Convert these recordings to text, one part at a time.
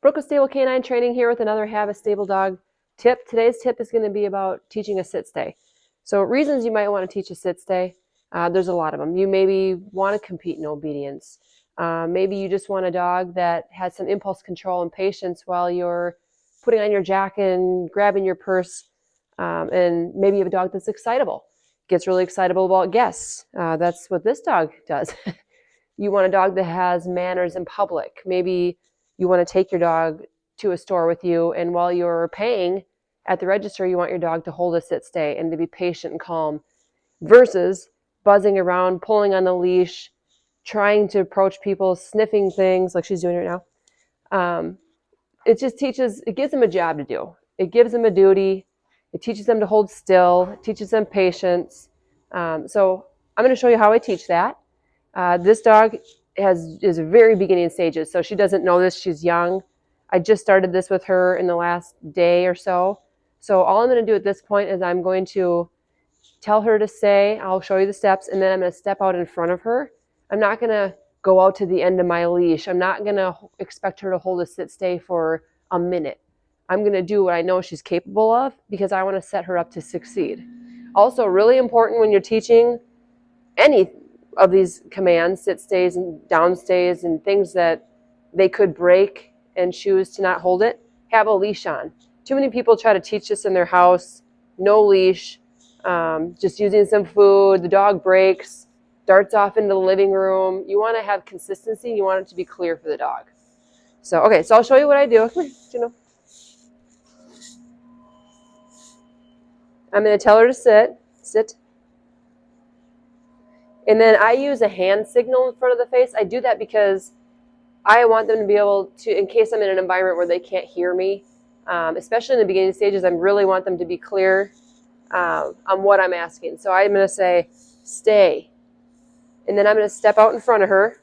Brooke with Stable Canine Training here with another Have a Stable Dog tip. Today's tip is going to be about teaching a sit-stay. So reasons you might want to teach a sit-stay, there's a lot of them. You maybe want to compete in obedience. Maybe you just want a dog that has some impulse control and patience while you're putting on your jacket and grabbing your purse. And maybe you have a dog that's excitable, gets really excitable about guests. That's what this dog does. You want a dog that has manners in public. Maybe you want to take your dog to a store with you, and while you're paying at the register, you want your dog to hold a sit-stay and to be patient and calm, versus buzzing around, pulling on the leash, trying to approach people, sniffing things like she's doing right now. It just it gives them a job to do. It gives them a duty. It teaches them to hold still. It teaches them patience. So I'm going to show you how I teach that. This dog is very beginning stages, so she doesn't know this. She's young. I just started this with her in the last day or so. So all I'm going to do at this point is I'm going to tell her to stay. I'll show you the steps, and then I'm going to step out in front of her. I'm not going to go out to the end of my leash. I'm not going to expect her to hold a sit-stay for a minute. I'm going to do what I know she's capable of because I want to set her up to succeed. Also, really important when you're teaching any of these commands, sit stays and down stays and things that they could break and choose to not hold it, have a leash on. Too many people try to teach this in their house, no leash, just using some food, the dog breaks, darts off into the living room. You want to have consistency, you want it to be clear for the dog. So, okay, so I'll show you what I do. Come here, Juno. I'm going to tell her to sit. And then I use a hand signal in front of the face. I do that because I want them to be able to, in case I'm in an environment where they can't hear me, especially in the beginning stages, I really want them to be clear on what I'm asking. So I'm going to say, stay. And then I'm going to step out in front of her.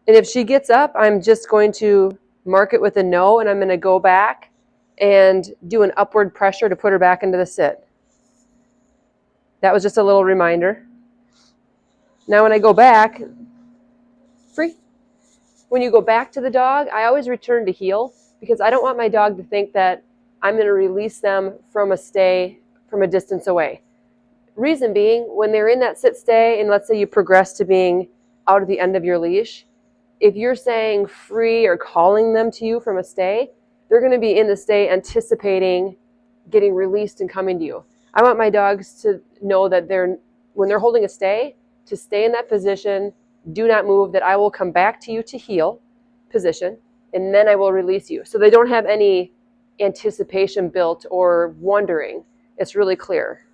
And if she gets up, I'm just going to mark it with a no, and I'm going to go back and do an upward pressure to put her back into the sit. That was just a little reminder. Now when I go back, free. When you go back to the dog, I always return to heel because I don't want my dog to think that I'm going to release them from a stay from a distance away. Reason being, when they're in that sit stay, and let's say you progress to being out at the end of your leash, if you're saying free or calling them to you from a stay, they're going to be in the stay anticipating getting released and coming to you. I want my dogs to know that when they're holding a stay, to stay in that position, do not move, that I will come back to you to heel position, and then I will release you. So they don't have any anticipation built or wondering. It's really clear.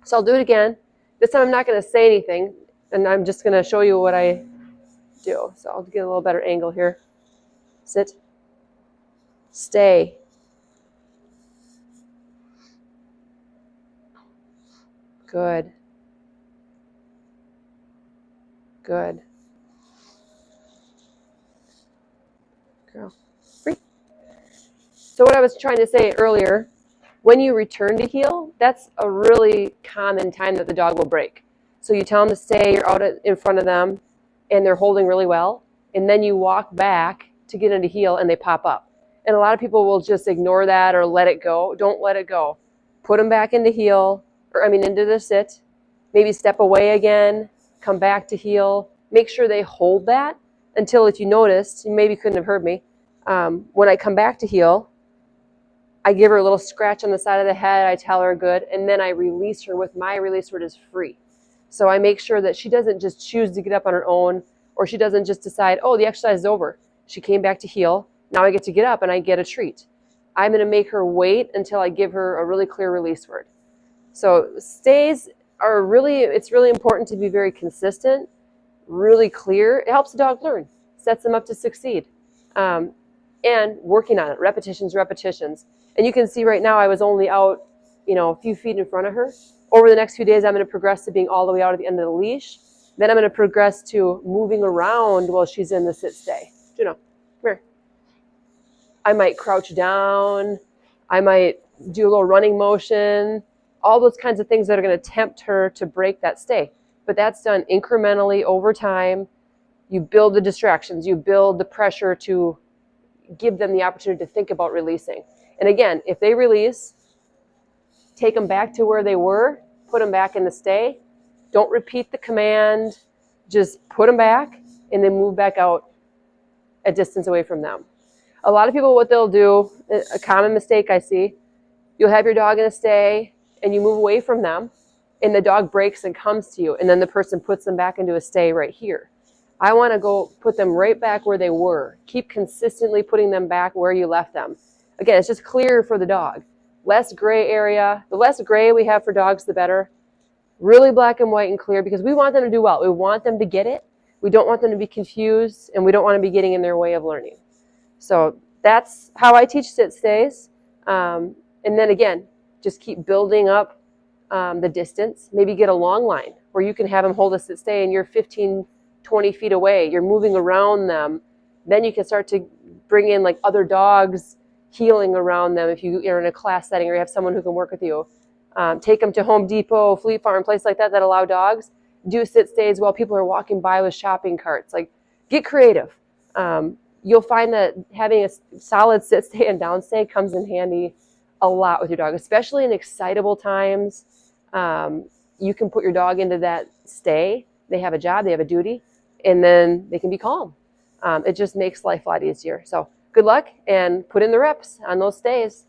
So I'll do it again. This time I'm not going to say anything, and I'm just going to show you what I do. So I'll get a little better angle here. Sit. Stay. Good. Good. Girl. Free. So what I was trying to say earlier, when you return to heel, that's a really common time that the dog will break. So you tell them to stay, you're out in front of them, and they're holding really well, and then you walk back to get into heel, and they pop up. And a lot of people will just ignore that or let it go. Don't let it go. Put them back into heel, into the sit. Maybe step away again, come back to heel. Make sure they hold that until, if you noticed, you maybe couldn't have heard me, when I come back to heel, I give her a little scratch on the side of the head. I tell her good, and then I release her with my release word is free. So I make sure that she doesn't just choose to get up on her own, or she doesn't just decide, oh, the exercise is over. She came back to heel. Now I get to get up and I get a treat. I'm going to make her wait until I give her a really clear release word. So stays it's really important to be very consistent, really clear. It helps the dog learn, sets them up to succeed. And working on it, repetitions. And you can see right now I was only out, a few feet in front of her. Over the next few days, I'm going to progress to being all the way out at the end of the leash. Then I'm going to progress to moving around while she's in the sit stay. Juno, come here. I might crouch down. I might do a little running motion. All those kinds of things that are going to tempt her to break that stay. But that's done incrementally over time. You build the distractions. You build the pressure to give them the opportunity to think about releasing. And again, if they release, take them back to where they were, put them back in the stay. Don't repeat the command. Just put them back and then move back out a distance away from them. A lot of people, what they'll do, a common mistake I see, you'll have your dog in a stay and you move away from them and the dog breaks and comes to you and then the person puts them back into a stay right here. I want to go put them right back where they were. Keep consistently putting them back where you left them. Again, it's just clearer for the dog. Less gray area. The less gray we have for dogs, the better. Really black and white and clear because we want them to do well. We want them to get it. We don't want them to be confused and we don't want to be getting in their way of learning. So that's how I teach sit stays. And then again, just keep building up the distance. Maybe get a long line where you can have them hold a sit stay and you're 15, 20 feet away. You're moving around them. Then you can start to bring in like other dogs healing around them if you're in a class setting or you have someone who can work with you. Take them to Home Depot, Fleet Farm, place like that allow dogs. Do sit stays while people are walking by with shopping carts. Like, get creative. You'll find that having a solid sit stay and down stay comes in handy a lot with your dog, especially in excitable times. You can put your dog into that stay. They have a job, they have a duty, and then they can be calm. It just makes life a lot easier. So good luck and put in the reps on those stays.